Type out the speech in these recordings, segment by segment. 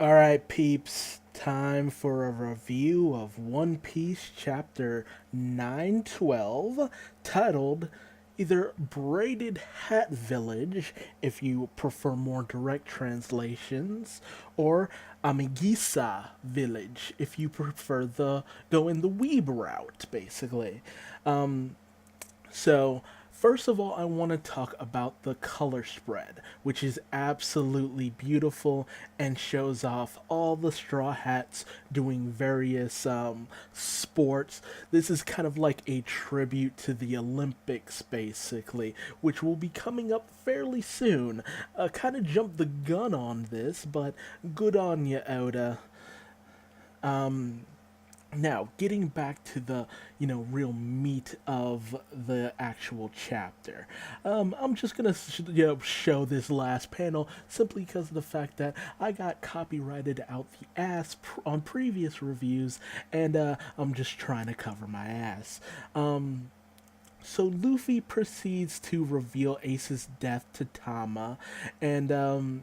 Alright, peeps, time for a review of One Piece chapter 912, titled either Braided Hat Village, if you prefer more direct translations, or Amigisa Village, if you prefer the go in the weeb route, basically. So, first of all, I want to talk about the color spread, which is absolutely beautiful and shows off all the Straw Hats doing various sports. This is kind of like a tribute to the Olympics, basically, which will be coming up fairly soon. Kind of jumped the gun on this, but good on you, Oda. Now, getting back to the, real meat of the actual chapter. I'm just gonna, show this last panel simply because of the fact that I got copyrighted out the ass on previous reviews, and I'm just trying to cover my ass. So Luffy proceeds to reveal Ace's death to Tama, and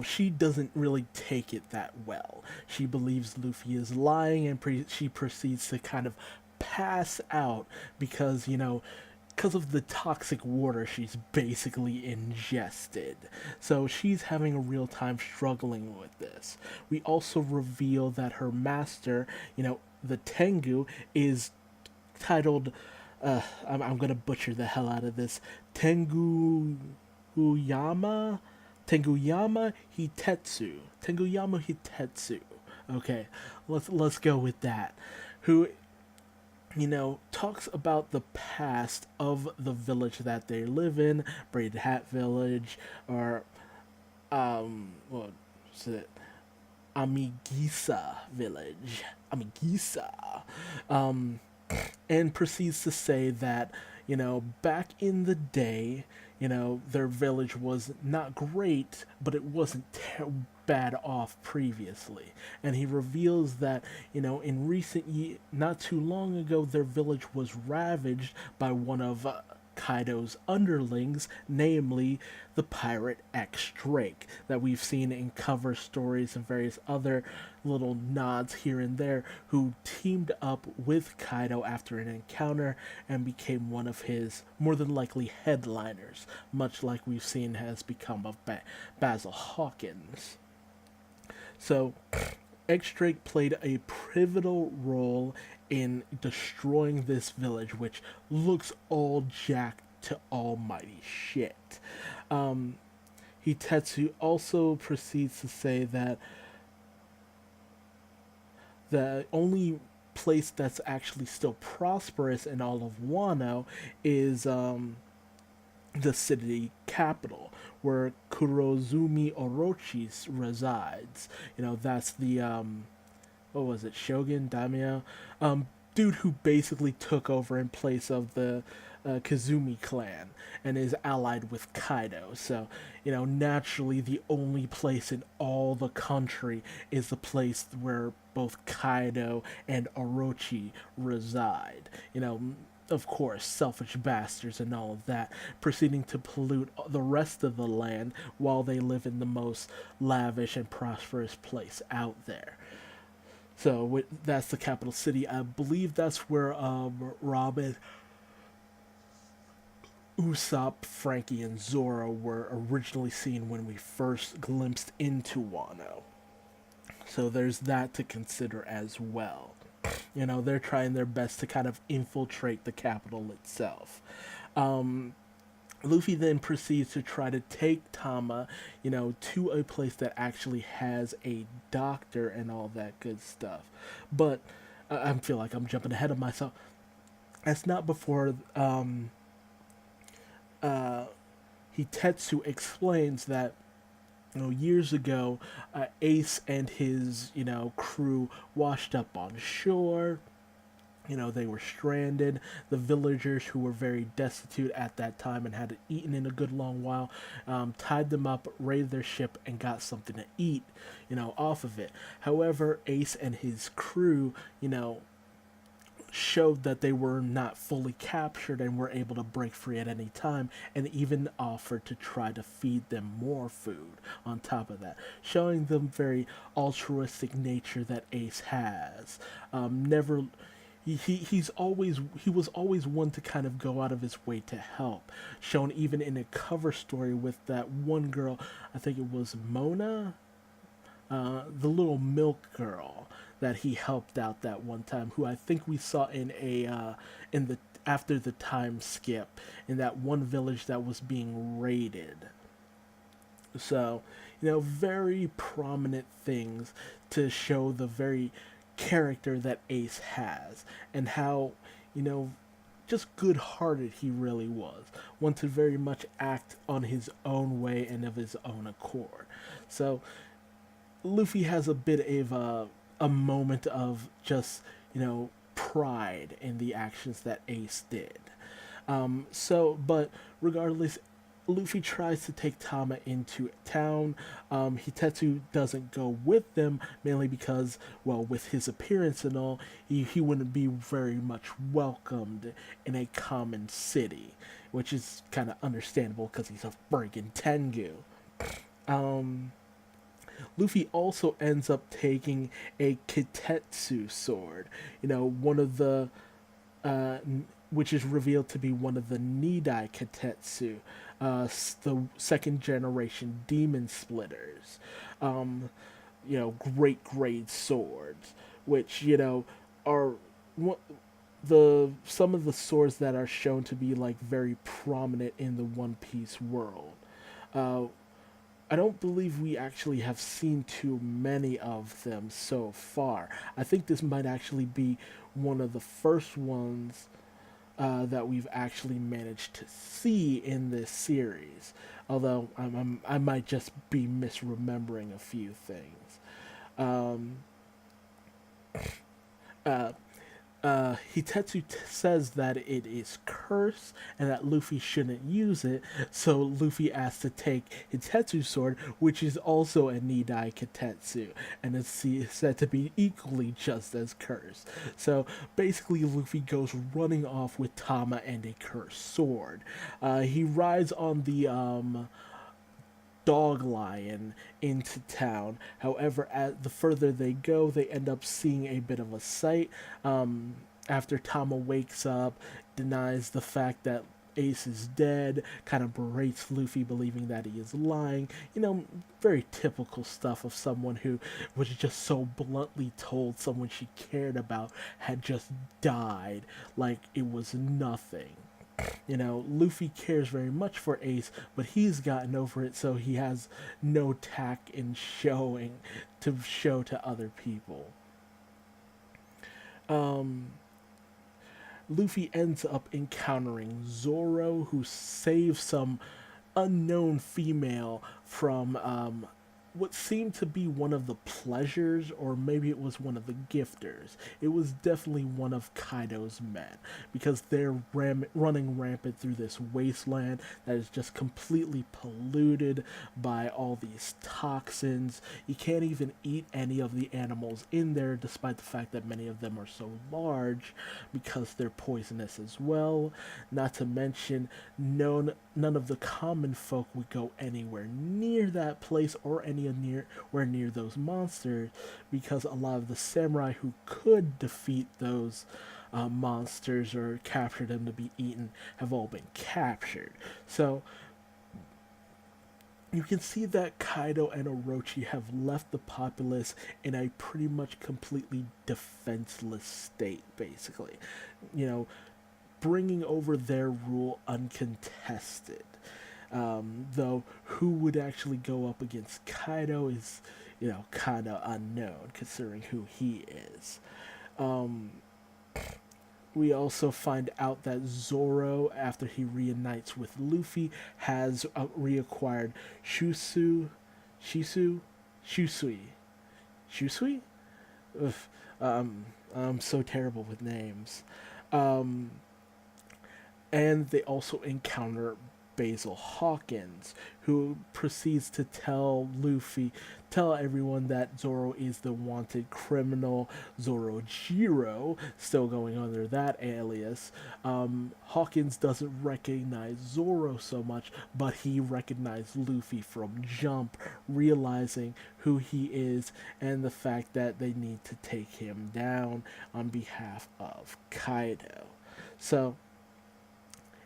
she doesn't really take it that well. She believes Luffy is lying, and she proceeds to kind of pass out because, because of the toxic water she's basically ingested. So she's having a real time struggling with this. We also reveal that her master, the Tengu, is titled, I'm gonna butcher the hell out of this, Uyama? Tenguyama Hitetsu. Tenguyama Hitetsu. Okay, let's go with that. Who talks about the past of the village that they live in, Braided Hat Village, or what is it? Amigisa Village. Amigisa. Um, and proceeds to say that, back in the day, their village was not great, but it wasn't bad off previously. And he reveals that, in recent not too long ago, their village was ravaged by one of Kaido's underlings, namely the pirate X Drake, that we've seen in cover stories and various other little nods here and there, who teamed up with Kaido after an encounter and became one of his more than likely headliners, much like we've seen has become of Basil Hawkins. So, X Drake played a pivotal role in destroying this village, which looks all jacked to almighty shit. Um, Hitetsu also proceeds to say that the only place that's actually still prosperous in all of Wano is the city capital, where Kurozumi Orochi resides. That's the what was it, Shogun Daimyo, dude who basically took over in place of the Kazumi clan and is allied with Kaido. So, naturally, the only place in all the country is the place where both Kaido and Orochi reside. Of course, selfish bastards and all of that, proceeding to pollute the rest of the land while they live in the most lavish and prosperous place out there. So that's the capital city. I believe that's where Robin, Usopp, Frankie, and Zoro were originally seen when we first glimpsed into Wano. So there's that to consider as well. They're trying their best to kind of infiltrate the capital itself. Luffy then proceeds to try to take Tama, to a place that actually has a doctor and all that good stuff. But I feel like I'm jumping ahead of myself. That's not before uh, Hitetsu explains that years ago, Ace and his crew washed up on shore. They were stranded. The villagers, who were very destitute at that time and hadn't eaten in a good long while, tied them up, raided their ship, and got something to eat, off of it. However, Ace and his crew, showed that they were not fully captured and were able to break free at any time, and even offered to try to feed them more food on top of that, showing the very altruistic nature that Ace has. Never he was always one to kind of go out of his way to help, shown even in a cover story with that one girl. I think it was Mona, the little milk girl that he helped out that one time, who I think we saw in a in the after the time skip in that one village that was being raided. So, very prominent things to show the very character that Ace has, and how, you know, just good hearted he really was. One to very much act on his own way and of his own accord. So, Luffy has a bit of a moment of just, pride in the actions that Ace did. But regardless, Luffy tries to take Tama into town. Hitetsu doesn't go with them, mainly because, well, with his appearance and all, he wouldn't be very much welcomed in a common city, which is kind of understandable because he's a friggin' Tengu. Um, Luffy also ends up taking a Kitetsu sword, one of the uh, which is revealed to be one of the Nidai Kitetsu, the second generation demon splitters. Um, great grade swords, which are the some of the swords that are shown to be like very prominent in the One Piece world. Uh, I don't believe we actually have seen too many of them so far. I think this might actually be one of the first ones that we've actually managed to see in this series. Although I might just be misremembering a few things. Um, uh, Hitetsu says that it is cursed and that Luffy shouldn't use it, so Luffy asks to take Hitetsu's sword, which is also a Nidai Kitetsu, and is said to be equally just as cursed. So basically, Luffy goes running off with Tama and a cursed sword. He rides on the dog lion into town. However, as the further they go, they end up seeing a bit of a sight. After Tama wakes up, denies the fact that Ace is dead, kind of berates Luffy, believing that he is lying. Very typical stuff of someone who was just so bluntly told someone she cared about had just died like it was nothing. Luffy cares very much for Ace, but he's gotten over it, so he has no tact in showing to show to other people. Um, Luffy ends up encountering Zoro, who saves some unknown female from what seemed to be one of the pleasures, or maybe it was one of the gifters. It was definitely one of Kaido's men, because they're running rampant through this wasteland that is just completely polluted by all these toxins. You can't even eat any of the animals in there, despite the fact that many of them are so large, because they're poisonous as well. Not to mention, none of the common folk would go anywhere near that place or anywhere near those monsters, because a lot of the samurai who could defeat those monsters or capture them to be eaten have all been captured. So you can see that Kaido and Orochi have left the populace in a pretty much completely defenseless state, basically. You know, bringing over their rule uncontested. Though who would actually go up against Kaido is, kind of unknown considering who he is. Um, we also find out that Zoro, after he reunites with Luffy, has reacquired Shisu, Shusui, Shusui. Ugh, I'm so terrible with names. Um, and they also encounter Basil Hawkins, who proceeds to tell everyone that Zoro is the wanted criminal, Zoro, still going under that alias. Hawkins doesn't recognize Zoro so much, but he recognized Luffy from Jump, realizing who he is and the fact that they need to take him down on behalf of Kaido. So,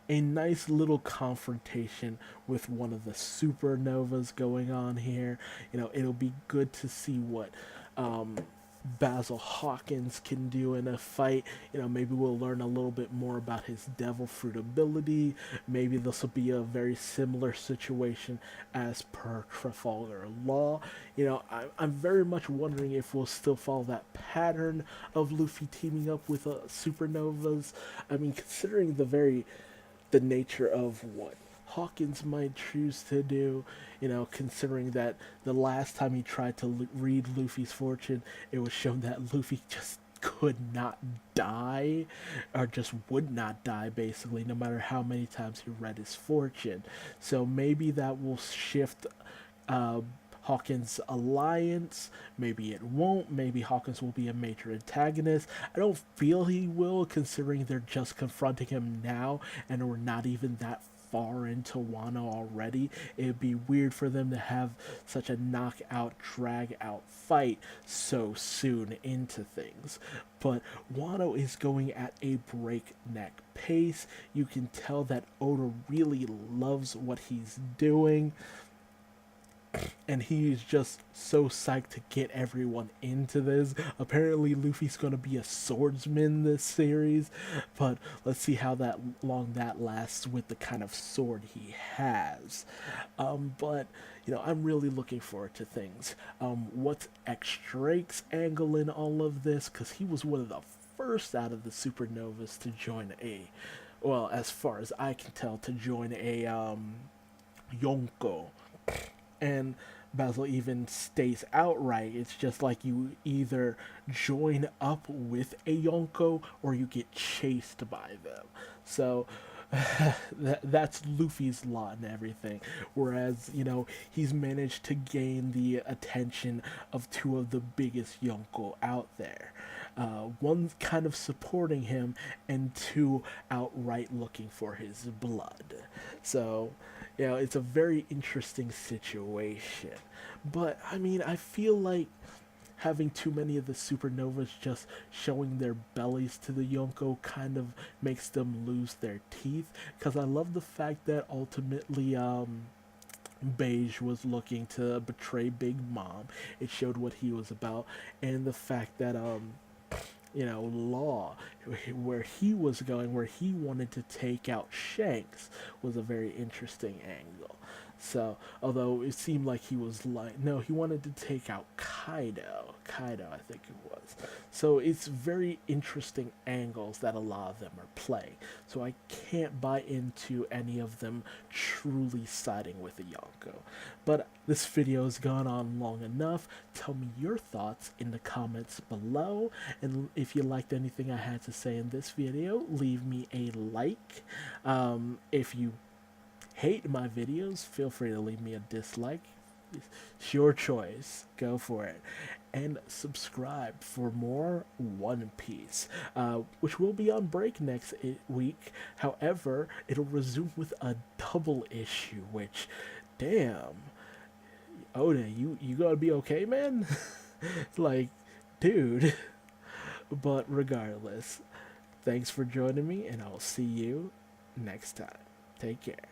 a nice little confrontation with one of the supernovas going on here. It'll be good to see what Basil Hawkins can do in a fight. Maybe we'll learn a little bit more about his devil fruit ability. Maybe this will be a very similar situation as per Trafalgar Law. I'm very much wondering if we'll still follow that pattern of Luffy teaming up with supernovas. I mean, considering the nature of what Hawkins might choose to do, considering that the last time he tried to read Luffy's fortune, it was shown that Luffy just could not die, or just would not die, basically, no matter how many times he read his fortune. So maybe that will shift Hawkins' alliance. Maybe it won't. Maybe Hawkins will be a major antagonist. I don't feel he will, considering they're just confronting him now and we're not even that far into Wano already. It'd be weird for them to have such a knockout, drag out fight so soon into things. But Wano is going at a breakneck pace. You can tell that Oda really loves what he's doing, and he's just so psyched to get everyone into this. Apparently Luffy's going to be a swordsman this series, but let's see how long that lasts with the kind of sword he has. But I'm really looking forward to things. What's X-Drake's angle in all of this? Because he was one of the first out of the supernovas to join as far as I can tell, to join a Yonko. And Basil even states outright, it's just like you either join up with a Yonko or you get chased by them. So that's Luffy's lot and everything. Whereas, he's managed to gain the attention of two of the biggest Yonko out there. One kind of supporting him, and two outright looking for his blood. So, it's a very interesting situation. But, I feel like having too many of the supernovas just showing their bellies to the Yonko kind of makes them lose their teeth. Because I love the fact that ultimately, Beige was looking to betray Big Mom. It showed what he was about. And the fact that, Law, where he was going, where he wanted to take out Shanks, was a very interesting angle. So, although it seemed like he wanted to take out Kaido, I think it was. So it's very interesting angles that a lot of them are playing. So I can't buy into any of them truly siding with the Yonko. But this video has gone on long enough. Tell me your thoughts in the comments below. And if you liked anything I had to say in this video, leave me a like. If you hate my videos, feel free to leave me a dislike. It's your choice. Go for it. And subscribe for more One Piece, which will be on break next week. However, it'll resume with a double issue, which, damn, Oda, you gotta be okay, man? Like, dude. But regardless, thanks for joining me, and I'll see you next time. Take care.